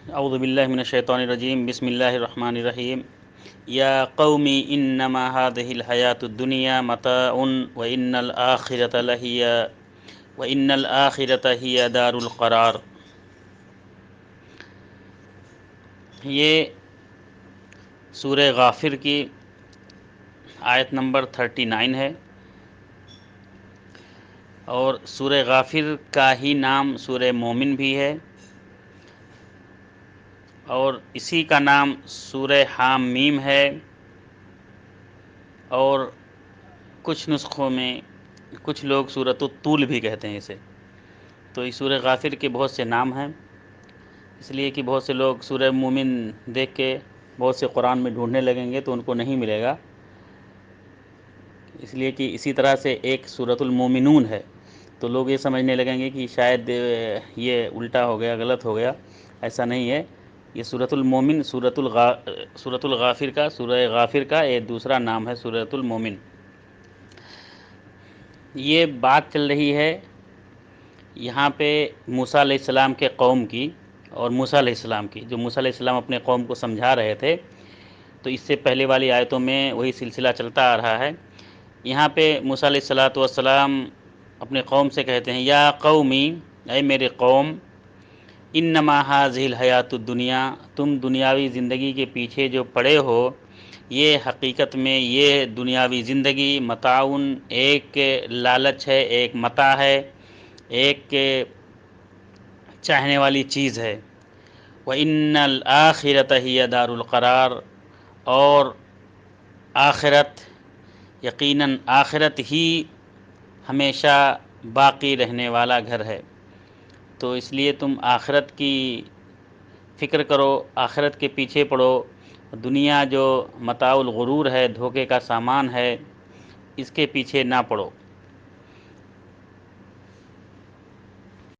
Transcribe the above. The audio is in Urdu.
اعوذ باللہ من الشیطان الرجیم بسم اللہ الرحمن الرحیم یا قومی انما هذه الحیاۃ الدنیا متاع وان الآخرۃ هی دار القرار۔ یہ سورہ غافر کی آیت نمبر 39 ہے، اور سورہ غافر کا ہی نام سورہ مومن بھی ہے، اور اسی کا نام سورہ حامیم ہے، اور کچھ نسخوں میں کچھ لوگ سورۃ الطول بھی کہتے ہیں اسے۔ تو اس سورہ غافر کے بہت سے نام ہیں، اس لیے کہ بہت سے لوگ سورہ مومن دیکھ کے بہت سے قرآن میں ڈھونڈنے لگیں گے تو ان کو نہیں ملے گا، اس لیے کہ اسی طرح سے ایک سورۃ المومنون ہے، تو لوگ یہ سمجھنے لگیں گے کہ شاید یہ الٹا ہو گیا، غلط ہو گیا۔ ایسا نہیں ہے، یہ سورۃ المومن سورۃ الغافر کا سورہ غافر کا ایک دوسرا نام ہے سورۃ المومن۔ یہ بات چل رہی ہے یہاں پہ موسیٰ علیہ السلام کے قوم کی، اور موسیٰ علیہ السلام کی، جو موسیٰ علیہ السلام اپنے قوم کو سمجھا رہے تھے، تو اس سے پہلے والی آیتوں میں وہی سلسلہ چلتا آ رہا ہے۔ یہاں پہ موسیٰ علیہ السلام اپنے قوم سے کہتے ہیں یا قومی، اے میرے قوم، انما ھذہ الحیاۃ الدنیا، تم دنیاوی زندگی کے پیچھے جو پڑے ہو، یہ حقیقت میں یہ دنیاوی زندگی متاع، ایک لالچ ہے، ایک متاع ہے، ایک چاہنے والی چیز ہے۔ وَإِنَّ الْآخِرَةَ هِيَ دَارُ الْقَرَارِ، اور آخرت، یقیناً آخرت ہی ہمیشہ باقی رہنے والا گھر ہے۔ تو اس لیے تم آخرت کی فکر کرو، آخرت کے پیچھے پڑو، دنیا جو متاع الغرور ہے، دھوکے کا سامان ہے، اس کے پیچھے نہ پڑو۔